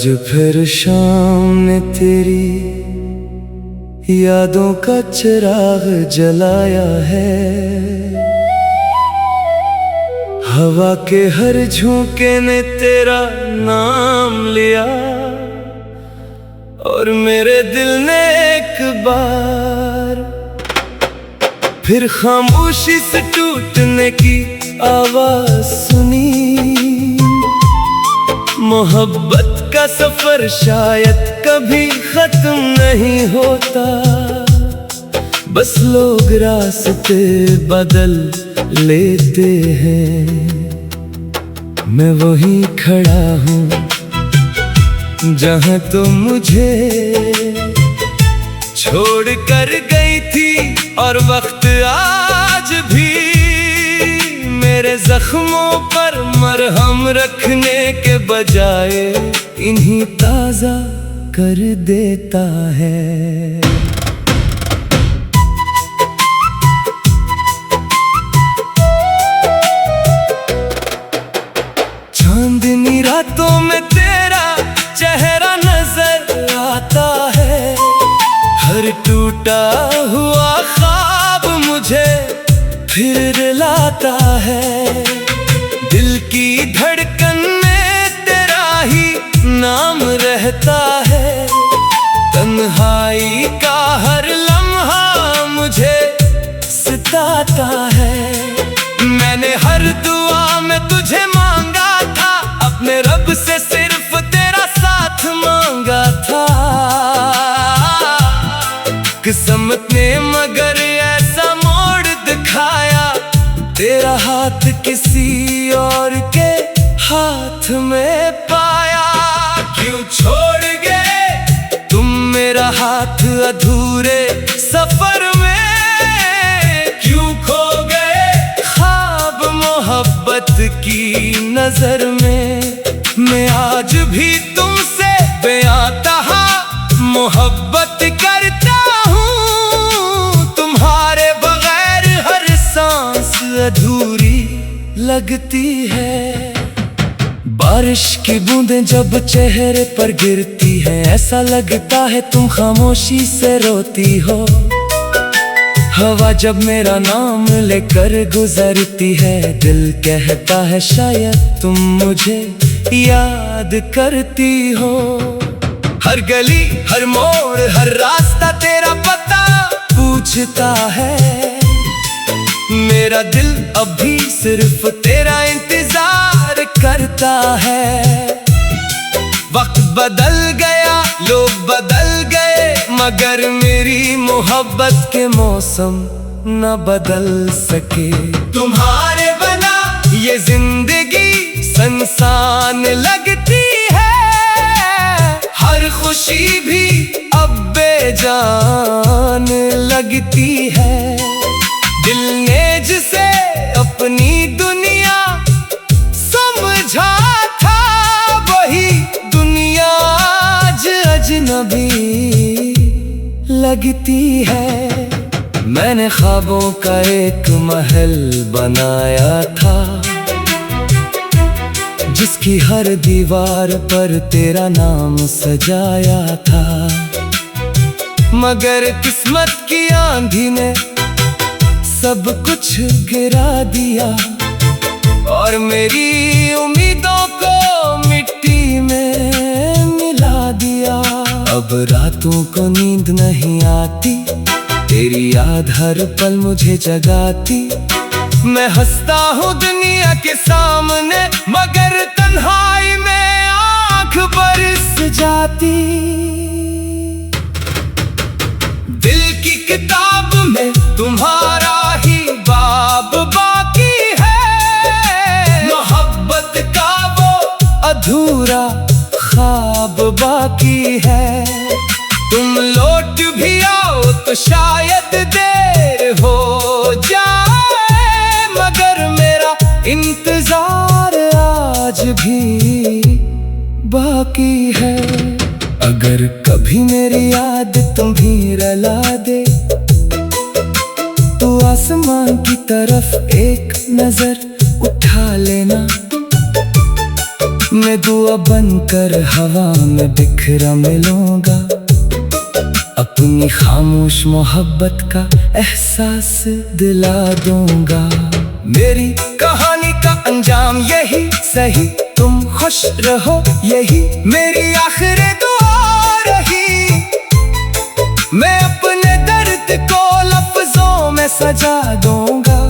आज फिर शाम ने तेरी यादों का चिराग जलाया है। हवा के हर झोंके ने तेरा नाम लिया और मेरे दिल ने एक बार फिर खामोशी से टूटने की आवाज सुनी। मोहब्बत का सफर शायद कभी खत्म नहीं होता, बस लोग रास्ते बदल लेते हैं। मैं वहीं खड़ा हूँ जहाँ तुम मुझे छोड़ कर गई थी, और वक्त आज भी मेरे जख्मों पर मरहम रखने के बजाय इन्हीं ताजा कर देता है। चांदनी रातों में तेरा चेहरा नजर आता है, हर टूटा हुआ ख्वाब मुझे फिर लाता है। दिल की धड़कन में तेरा ही नाम रहता है, तन्हाई का हर लम्हा मुझे सताता है। मैंने हर दुआ में तुझे मांगा था, अपने रब से सिर्फ तेरा साथ मांगा था। किस्मत ने मगर ऐसा मोड़ दिखाया, तेरा हाथ किसी और के हाथ में पाया। क्यों छोड़ गए तुम मेरा हाथ अधूरे सफर में, क्यों खो गए ख्वाब मोहब्बत की नजर में। मैं आज भी तुमसे बेआतहा मोहब्बत करता हूँ, तुम्हारे बगैर हर सांस अधूरी लगती है। बारिश की बूंदें जब चेहरे पर गिरती हैं, ऐसा लगता है तुम खामोशी से रोती हो। हवा जब मेरा नाम लेकर गुजरती है, दिल कहता है शायद तुम मुझे याद करती हो। हर गली हर मोड़ हर रास्ता तेरा पता पूछता है। मेरा दिल अभी सिर्फ तेरा इंतजार करता है। वक्त बदल गया लोग बदल गए, मगर मेरी मोहब्बत के मौसम न बदल सके। तुम्हारे बना ये जिंदगी संसान लगती है, हर खुशी भी अब बेजान लगती है। दिल ने जिसे अपनी दुनिया समझा था, वही दुनिया आज अजनबी लगती है। मैंने ख्वाबों का एक महल बनाया था, जिसकी हर दीवार पर तेरा नाम सजाया था। मगर किस्मत की आंधी ने सब कुछ गिरा दिया, और मेरी उम्मीदों को मिट्टी में मिला दिया। अब रातों को नींद नहीं आती, तेरी याद हर पल मुझे जगाती। मैं हंसता हूँ दुनिया के सामने, मगर तन्हाई में आँख बरस जाती। दिल की किताब में तुम्हारा ही बाब बाकी है, मोहब्बत का वो अधूरा ख्वाब बाकी है। तुम लौट भी आओ तो शायद देर हो जाए, मगर मेरा इंतजार आज भी बाकी है। अगर कभी मेरी याद तुम्हें रुला दे, तो आसमान की तरफ एक नजर उठा लेना। मैं दुआ बनकर हवा में बिखरा मिलूंगा, अपनी खामोश मोहब्बत का एहसास दिला दूंगा। मेरी कहानी का अंजाम यही सही, तुम खुश रहो यही मेरी आखिरी दुआ रही। मैं अपने दर्द को लफ्जों में सजा दूंगा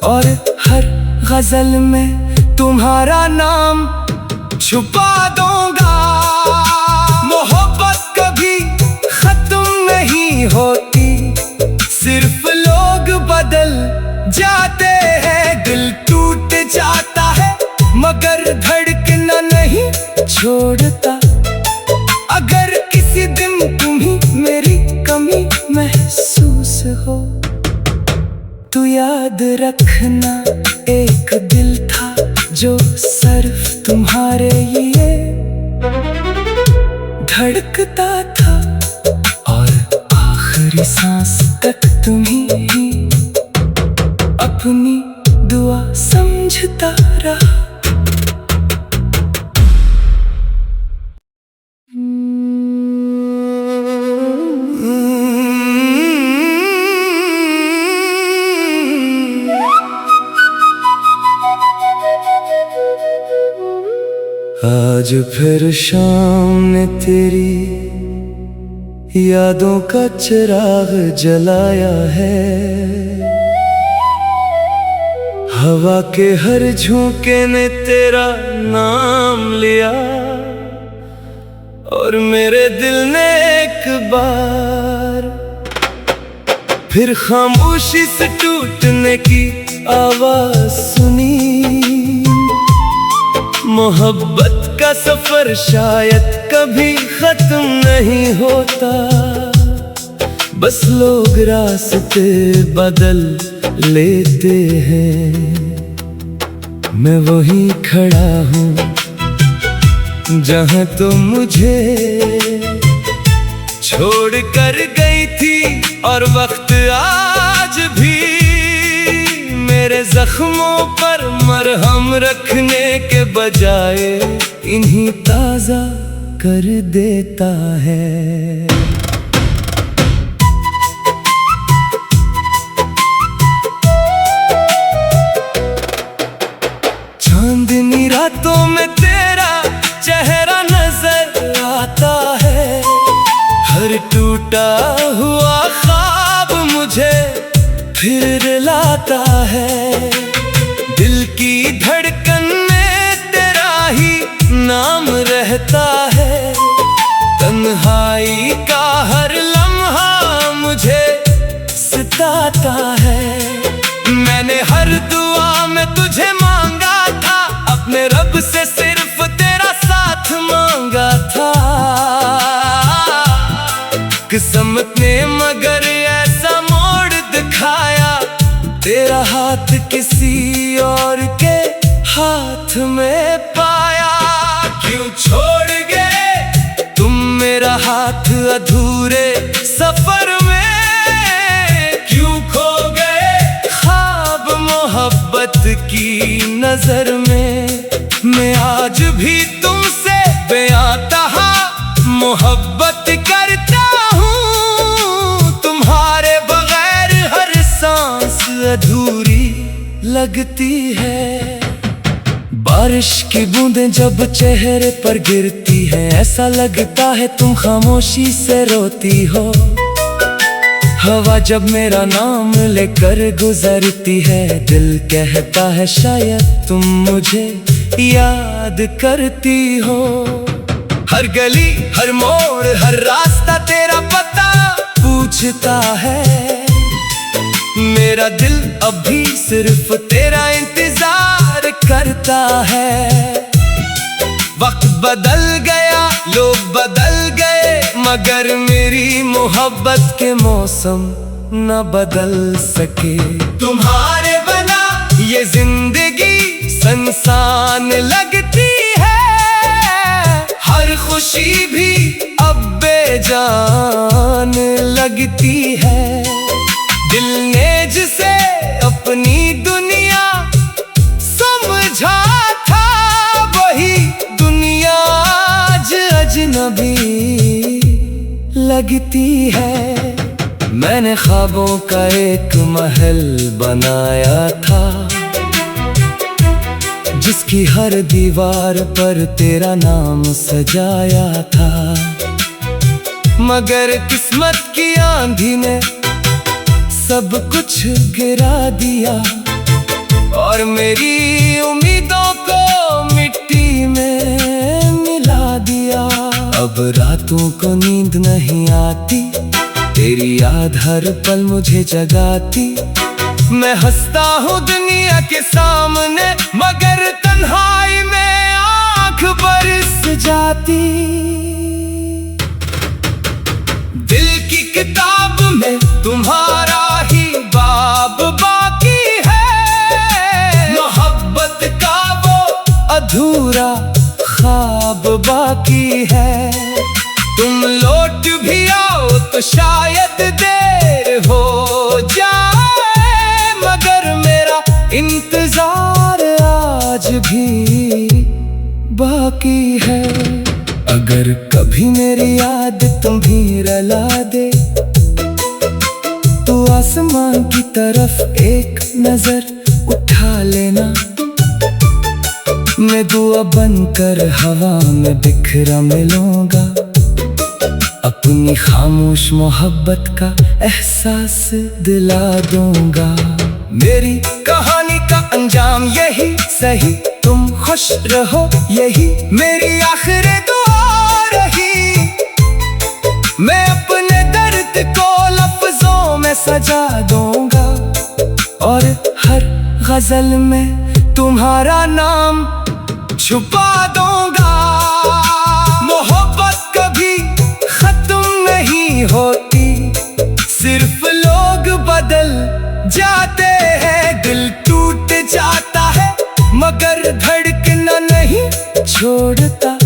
और हर गजल में तुम्हारा नाम छुपा दूंगा। मोहब्बत कभी खत्म नहीं होती, सिर्फ लोग बदल जाते हैं। दिल टूट जाता है मगर धड़कना नहीं छोड़ता। अगर किसी दिन तुम्हें मेरी कमी महसूस हो तो याद रखना, एक दिल था जो सिर्फ तुम्हारे लिए धड़कता था और आखिरी सांस तक तुम्ही अपनी दुआ समझता रहा। आज फिर शाम ने तेरी यादों का चिराग जलाया है। हवा के हर झोंके ने तेरा नाम लिया और मेरे दिल ने एक बार फिर खामोशी से टूटने की आवाज सुनी। मोहब्बत का सफर शायद कभी खत्म नहीं होता, बस लोग रास्ते बदल लेते हैं। मैं वहीं खड़ा हूँ जहाँ तुम मुझे छोड़ कर गई थी और वक्त आज भी मेरे जख्मों पर मरहम रखने के बजाय इन्हीं ताजा कर देता है। चांदनी रातों में तेरा चेहरा नजर आता है, हर टूटा हुआ ख्वाब मुझे फिर लाता है। दिल की धड़कन में तेरा ही नाम रहता है, तन्हाई का हर लम्हा मुझे सताता है। मैंने हर दुआ में तुझे मांगा था, अपने रब से सिर्फ तेरा साथ मांगा था। किस्मत ने मगर ऐसा मोड़ दिखाया, तेरा हाथ किसी और के हाथ में पाया। क्यों छोड़ गए तुम मेरा हाथ अधूरे सफर में, क्यों खो गए ख्वाब मोहब्बत की नजर में। मैं आज भी तुमसे बेआतहा मोहब्बत करता हूँ, तुम्हारे बगैर हर सांस अधूरी लगती है। बारिश की बूंदें जब चेहरे पर गिरती है, ऐसा लगता है तुम खामोशी से रोती हो। हवा जब मेरा नाम लेकर गुजरती है, दिल कहता है शायद तुम मुझे याद करती हो। हर गली हर मोड़ हर रास्ता तेरा पता पूछता है। मेरा दिल अभी सिर्फ तेरा इंतजार करता है। वक्त बदल गया लोग बदल गए, मगर मेरी मोहब्बत के मौसम न बदल सके। तुम्हारे बना ये जिंदगी संसान लगती है, हर खुशी भी अब बेजान लगती है। दिल ने जिसे अपनी दुनिया समझा था, वही भी लगती है। मैंने ख्वाबों का एक महल बनाया था, जिसकी हर दीवार पर तेरा नाम सजाया था। मगर किस्मत की आंधी ने सब कुछ गिरा दिया, और मेरी उम्मीदों को मिट्टी में मिला दिया। अब रातों को नींद नहीं आती, तेरी याद हर पल मुझे जगाती। मैं हंसता हूँ दुनिया के सामने, मगर तन्हाई में आँख बरस जाती। दिल की किताब में तुम्हारा ही बाब बाकी है, मोहब्बत का वो अधूरा ख्वाब बाकी है। तुम लौट भी आओ तो शायद देर हो जाए, मगर मेरा इंतजार आज भी बाकी है। अगर कभी मेरी याद तुम्हें रुला दे, तो आसमान की तरफ एक नजर उठा लेना। मैं दुआ बनकर हवा में बिखरा मिलूंगा, अपनी खामोश मोहब्बत का एहसास दिला दूंगा। मेरी कहानी का अंजाम यही सही, तुम खुश रहो यही मेरी आखिरी दुआ रही। मैं अपने दर्द को लफ्जों में सजा दूंगा, और हर गजल में तुम्हारा नाम छुपा दूंगा। मोहब्बत कभी खत्म नहीं होती, सिर्फ लोग बदल जाते हैं। दिल टूट जाता है मगर धड़कना नहीं छोड़ता।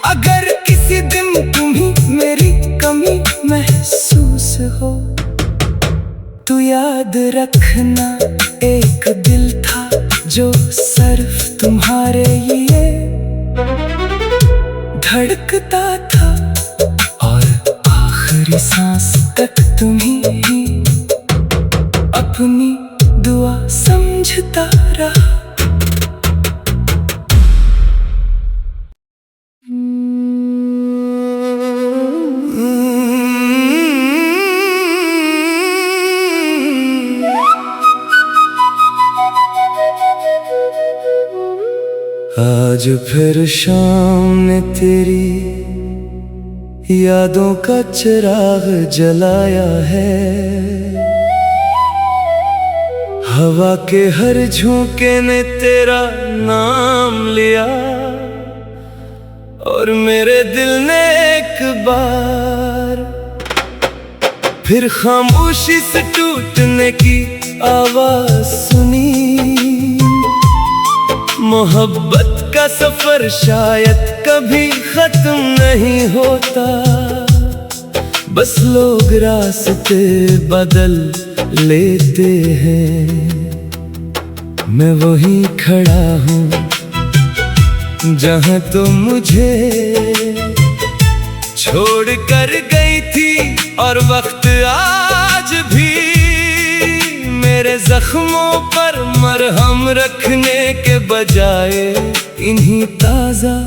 अगर किसी दिन तुम्हें मेरी कमी महसूस हो, तो याद रखना एक दिल था जो सिर्फ तुम्हारे लिए धड़कता था, और आखिरी सांस तक तुम्हीं ही अपनी दुआ समझता रहा। आज फिर शाम ने तेरी यादों का चिराग जलाया है। हवा के हर झोंके ने तेरा नाम लिया, और मेरे दिल ने एक बार फिर खामोशी से टूटने की आवाज सुनी। मोहब्बत का सफर शायद कभी खत्म नहीं होता, बस लोग रास्ते बदल लेते हैं। मैं वहीं खड़ा हूँ जहाँ तुम मुझे छोड़ कर गई थी, और वक्त आज भी मेरे जख्मों पर मरहम रखने के बजाय इन्हीं ताजा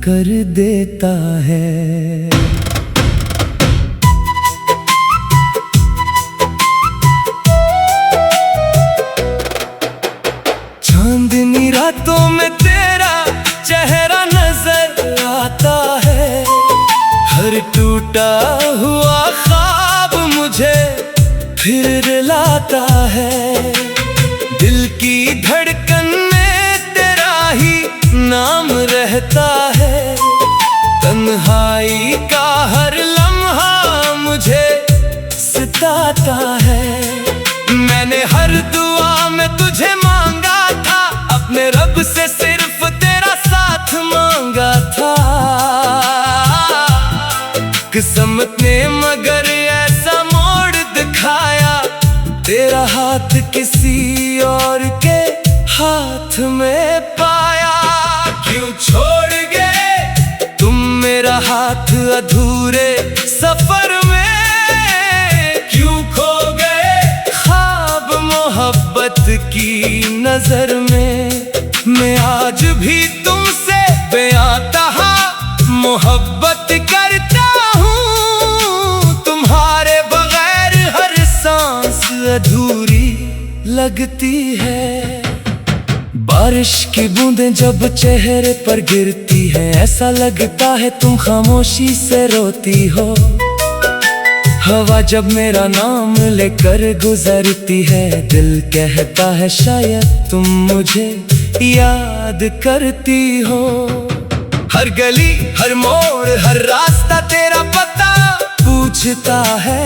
कर देता है। चांदनी रातों में तेरा चेहरा नजर आता है, हर टूटा हुआ ख्वाब मुझे फिर रुलाता है। दिल की धड़कन में तेरा ही नाम रहता है, तन्हाई का हर लम्हा मुझे सताता है। मैंने हर दुआ में तुझे मांगा था, अपने रब से सिर्फ तेरा साथ मांगा था। किस्मत ने मगर ऐसा मोड़ दिखाया, तेरा हाथ किसी और के हाथ में पाया। क्यों छोड़ गए तुम मेरा हाथ साथ अधूरे सफर में क्यों खो गए ख्वाब मोहब्बत की नजर में। मैं आज भी तुमसे बेआतहा मोहब्बत करता हूँ, तुम्हारे बगैर हर सांस अधूरी लगती है। बारिश की बूंदें जब चेहरे पर गिरती है, ऐसा लगता है तुम खामोशी से रोती हो। हवा जब मेरा नाम लेकर गुजरती है, दिल कहता है शायद तुम मुझे याद करती हो। हर गली हर मोड़ हर रास्ता तेरा पता पूछता है।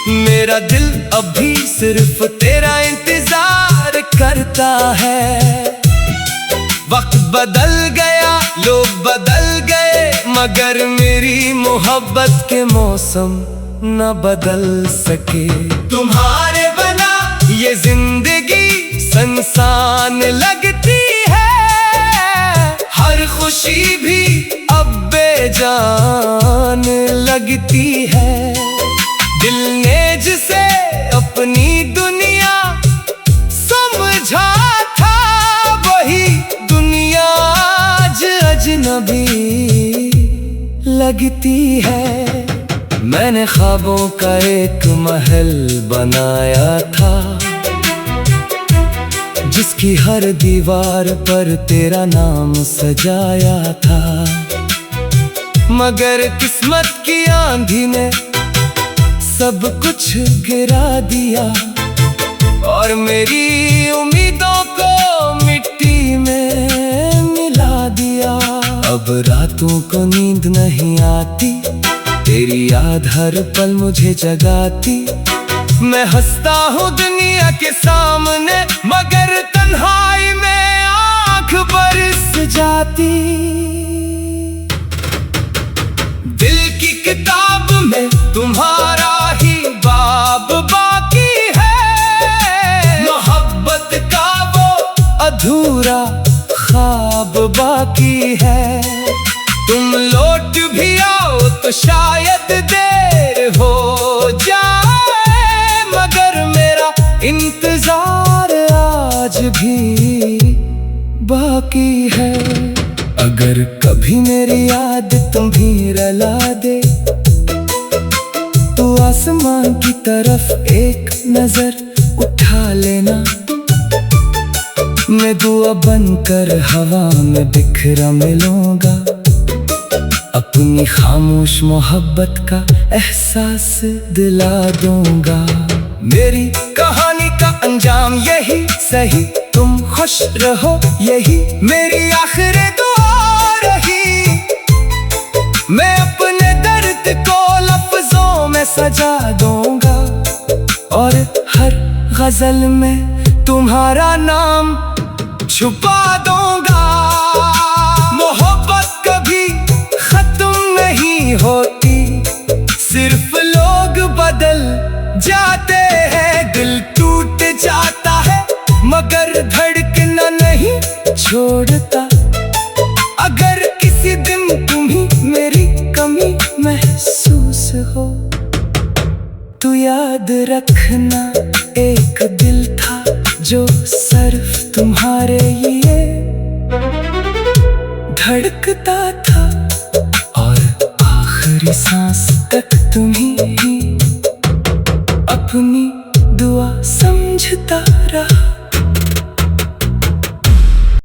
मेरा दिल अभी सिर्फ तेरा इंतजार करता है। वक्त बदल गया लोग बदल गए, मगर मेरी मोहब्बत के मौसम न बदल सके। तुम्हारे बना ये जिंदगी सुनसान लगती है, हर खुशी भी अब बेजान लगती है। दिल ने जिसे अपनी दुनिया समझा था, वही दुनिया आज अजनबी लगती है। मैंने ख्वाबों का एक महल बनाया था, जिसकी हर दीवार पर तेरा नाम सजाया था। मगर किस्मत की आंधी ने सब कुछ गिरा दिया, और मेरी उम्मीदों को मिट्टी में मिला दिया। अब रातों को नींद नहीं आती, तेरी याद हर पल मुझे जगाती। मैं हंसता हूँ दुनिया के सामने, मगर तन्हाई में आँख बरस जाती। दिल की किताब में तुम्हारा ही बाब बाकी है, मोहब्बत का वो अधूरा ख्वाब बाकी है। तुम लौट भी आओ तो शायद देर हो जाए, मगर मेरा इंतजार आज भी बाकी है। अगर कभी मेरी याद तुम्हें रुला दे, तो आसमान की तरफ एक नजर उठा लेना। मैं दुआ बनकर हवा में बिखरा मिलूंगा, अपनी खामोश मोहब्बत का एहसास दिला दूंगा। मेरी कहानी का अंजाम यही सही, तुम खुश रहो यही मेरी आखिरी दुआ रही। मैं अपने दर्द को लफ्जों में सजा दूंगा, और हर गजल में तुम्हारा नाम छुपा दूंगा। मोहब्बत कभी खत्म नहीं होती, सिर्फ लोग बदल जाते हैं। दिल टूट जाता है मगर धड़कना नहीं छोड़ता। अगर किसी दिन तुम्हें मेरी कमी महसूस हो, तो याद रखना एक दिल था जो सिर्फ तुम्हारे लिए धड़कता था, और आखिरी सांस तक तुम्हीं ही अपनी दुआ समझता रहा।